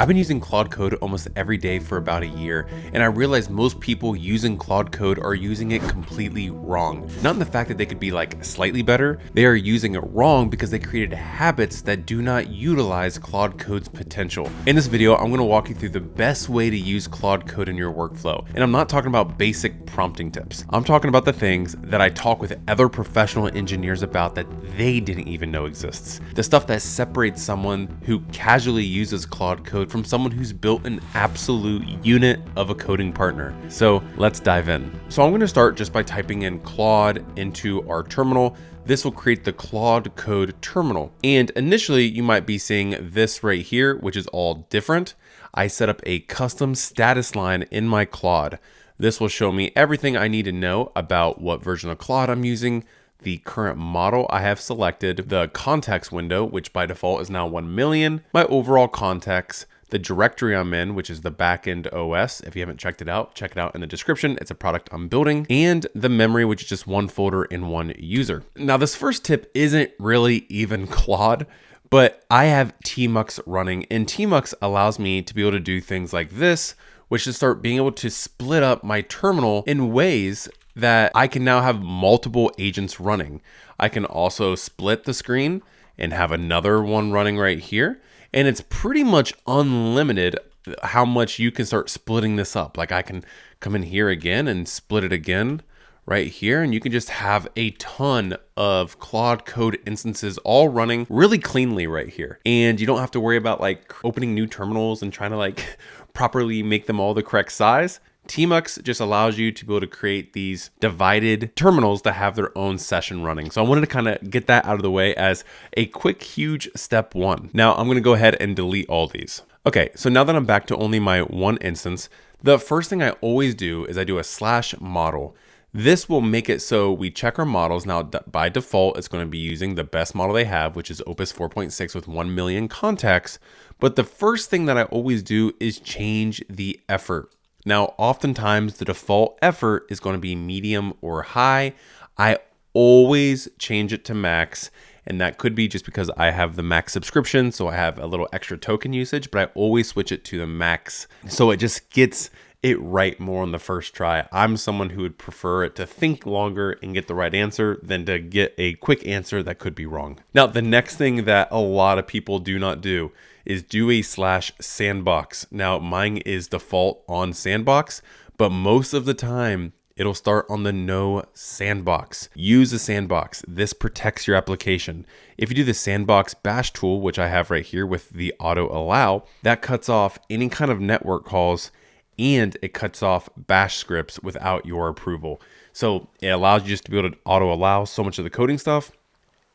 I've been using Claude Code almost every day for about a year, and I realized most people using Claude Code are using it completely wrong. Not in the fact that they could be like slightly better, they are using it wrong because they created habits that do not utilize Claude Code's potential. In this video, I'm gonna walk you through the best way to use Claude Code in your workflow. And I'm not talking about basic prompting tips. I'm talking about the things that I talk with other professional engineers about that they didn't even know exists. The stuff that separates someone who casually uses Claude Code from someone who's built an absolute unit of a coding partner. So let's dive in. So I'm going to start just by typing in Claude into our terminal. This will create the Claude Code terminal. And initially you might be seeing this right here, which is all different. I set up a custom status line in my Claude. This will show me everything I need to know about what version of Claude I'm using, the current model I have selected, the context window, which by default is now 1 million, my overall context, the directory I'm in, which is the backend OS. If you haven't checked it out, check it out in the description. It's a product I'm building, and the memory, which is just one folder and one user. Now, this first tip isn't really even Claude, but I have tmux running, and tmux allows me to be able to do things like this, which is start being able to split up my terminal in ways that I can now have multiple agents running. I can also split the screen and have another one running right here. And it's pretty much unlimited how much you can start splitting this up. Like I can come in here again and split it again right here. And you can just have a ton of Claude Code instances all running really cleanly right here. And you don't have to worry about like opening new terminals and trying to like properly make them all the correct size. tmux just allows you to be able to create these divided terminals that have their own session running. So I wanted to kind of get that out of the way as a quick, huge step one. Now I'm going to go ahead and delete all these. Okay, so now that I'm back to only my one instance, the first thing I always do is I do a /model. This will make it so we check our models. Now, by default, it's going to be using the best model they have, which is Opus 4.6 with 1 million contexts. But the first thing that I always do is change the effort. Now, oftentimes the default effort is going to be medium or high. I always change it to max, and that could be just because I have the max subscription, so I have a little extra token usage, but I always switch it to the max. So it just gets it right more on the first try. I'm someone who would prefer it to think longer and get the right answer than to get a quick answer that could be wrong. Now, the next thing that a lot of people do not do is do a /sandbox. Now, mine is default on Sandbox, but most of the time it'll start on the no sandbox. Use a sandbox. This protects your application. If you do the sandbox bash tool, which I have right here with the auto allow, that cuts off any kind of network calls and it cuts off bash scripts without your approval. So it allows you just to be able to auto allow so much of the coding stuff,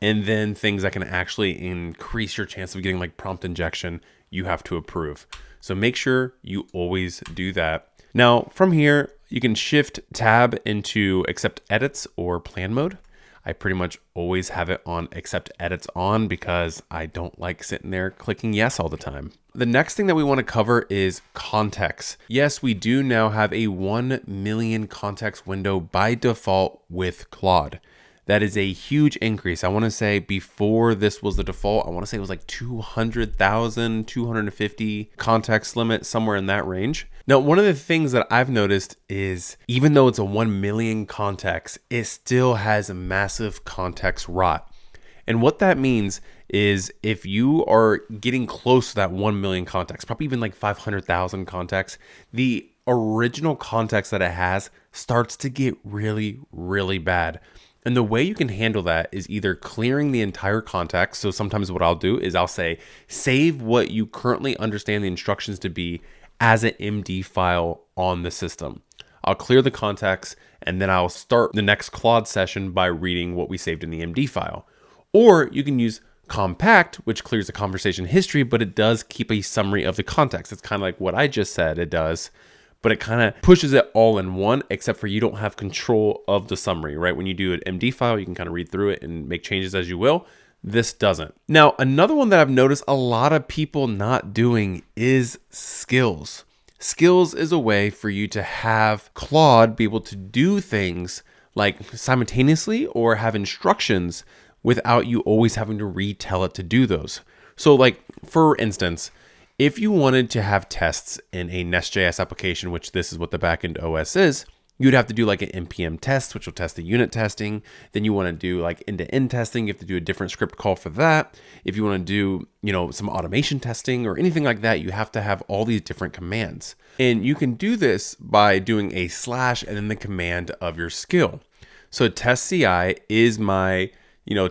and then things that can actually increase your chance of getting like prompt injection, you have to approve. So make sure you always do that. Now from here, you can shift tab into accept edits or plan mode. I pretty much always have it on accept edits on because I don't like sitting there clicking yes all the time. The next thing that we want to cover is context. Yes, we do now have a 1 million context window by default with Claude. That is a huge increase. I want to say before this was the default, I want to say it was like 200,000, 250 context limit, somewhere in that range. Now, one of the things that I've noticed is even though it's a 1 million context, it still has a massive context rot. And what that means is if you are getting close to that 1 million context, probably even like 500,000 context, the original context that it has starts to get really, really bad. And the way you can handle that is either clearing the entire context. So sometimes what I'll do is I'll say, save what you currently understand the instructions to be as an MD file on the system. I'll clear the context and then I'll start the next Claude session by reading what we saved in the MD file. Or you can use compact, which clears the conversation history, but it does keep a summary of the context. It's kind of like what I just said it does, but it kind of pushes it all in one, except for you don't have control of the summary, right? When you do an MD file, you can kind of read through it and make changes as you will. This doesn't. Now, another one that I've noticed a lot of people not doing is skills. Skills is a way for you to have Claude be able to do things like simultaneously or have instructions without you always having to retell it to do those. So like, for instance, If you wanted to have tests in a Nest.js application, which this is what the backend OS is, you'd have to do like an npm test, which will test the unit testing. Then you want to do like end-to-end testing. You have to do a different script call for that. If you want to do, some automation testing or anything like that, you have to have all these different commands. And you can do this by doing a slash and then the command of your skill. So test CI is my,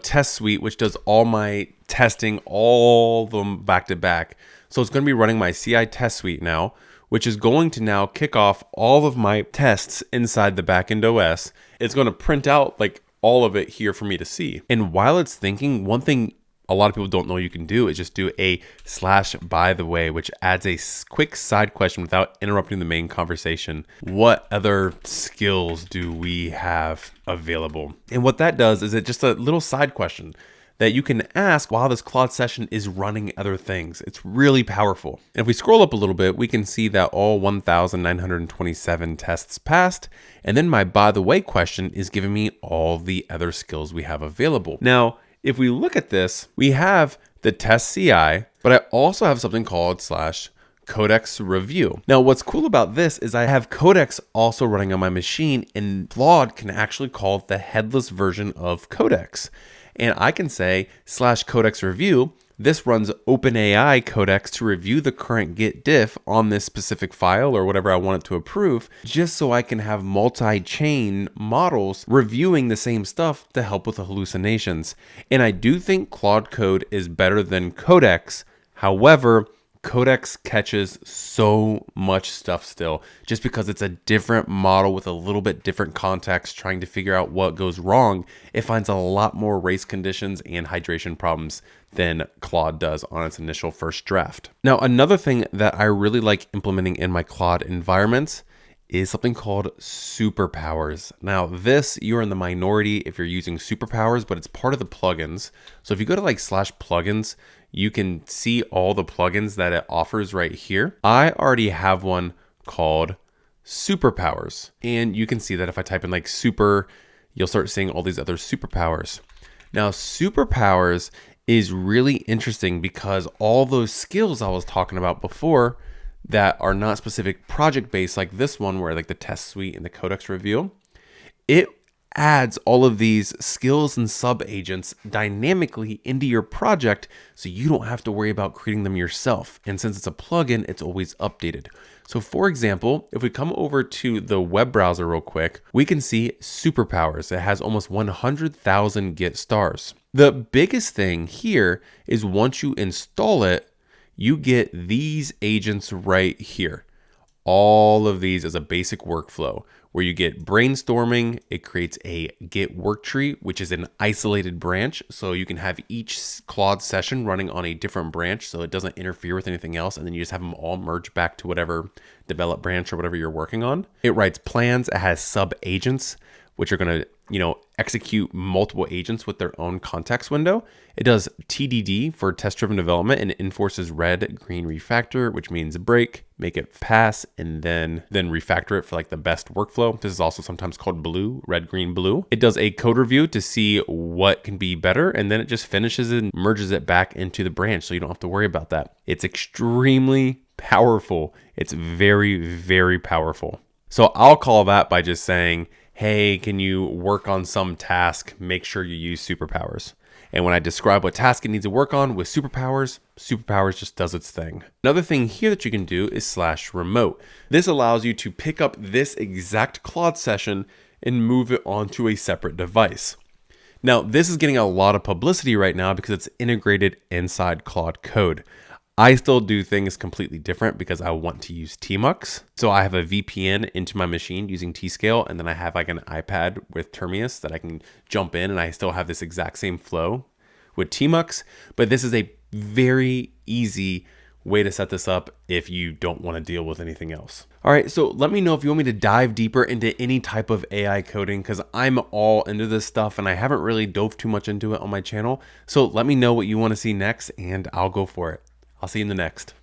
test suite, which does all my testing, all of them back to back. So it's going to be running my CI test suite now, which is going to now kick off all of my tests inside the backend OS. It's going to print out like all of it here for me to see. And while it's thinking, one thing a lot of people don't know you can do is just do a slash by the way, which adds a quick side question without interrupting the main conversation. What other skills do we have available? And what that does is it's just a little side question that you can ask while this Claude session is running other things. It's really powerful. And if we scroll up a little bit, we can see that all 1,927 tests passed. And then my by the way question is giving me all the other skills we have available. Now, if we look at this, we have the test CI, but I also have something called slash codex review. Now, what's cool about this is I have codex also running on my machine, and Claude can actually call it the headless version of codex. And I can say slash codex review. This runs OpenAI codex to review the current git diff on this specific file or whatever I want it to approve, just so I can have multi-chain models reviewing the same stuff to help with the hallucinations. And I do think Claude Code is better than Codex. However, Codex catches so much stuff still, just because it's a different model with a little bit different context trying to figure out what goes wrong. It finds a lot more race conditions and hydration problems than Claude does on its initial first draft. Now, another thing that I really like implementing in my Claude environments is something called Superpowers. Now, this, you're in the minority if you're using Superpowers, but it's part of the plugins. So if you go to like slash plugins, you can see all the plugins that it offers right here. I already have one called Superpowers. And you can see that if I type in like super, you'll start seeing all these other superpowers. Now, Superpowers is really interesting because all those skills I was talking about before that are not specific project based, like this one where like the test suite and the codex review, it adds all of these skills and sub agents dynamically into your project so you don't have to worry about creating them yourself. And since it's a plugin, it's always updated. So for example, if we come over to the web browser real quick, we can see Superpowers. It has almost 100,000 Git stars. The biggest thing here is once you install it, you get these agents right here. All of these as a basic workflow where you get brainstorming. It creates a Git work tree, which is an isolated branch. So you can have each Claude session running on a different branch so it doesn't interfere with anything else. And then you just have them all merge back to whatever develop branch or whatever you're working on. It writes plans. It has sub agents, which are going to, execute multiple agents with their own context window. It does TDD for test-driven development and enforces red, green refactor, which means break, make it pass, and then refactor it for like the best workflow. This is also sometimes called blue, red, green, blue. It does a code review to see what can be better, and then it just finishes and merges it back into the branch so you don't have to worry about that. It's extremely powerful. It's very, very powerful. So I'll call that by just saying, hey, can you work on some task? Make sure you use Superpowers. And when I describe what task it needs to work on with Superpowers, Superpowers just does its thing. Another thing here that you can do is slash remote. This allows you to pick up this exact Claude session and move it onto a separate device. Now, this is getting a lot of publicity right now because it's integrated inside Claude Code. I still do things completely different because I want to use tmux. So I have a VPN into my machine using Tscale, and then I have like an iPad with Termius that I can jump in, and I still have this exact same flow with tmux. But this is a very easy way to set this up if you don't want to deal with anything else. All right, so let me know if you want me to dive deeper into any type of AI coding, because I'm all into this stuff and I haven't really dove too much into it on my channel. So let me know what you want to see next and I'll go for it. I'll see you in the next.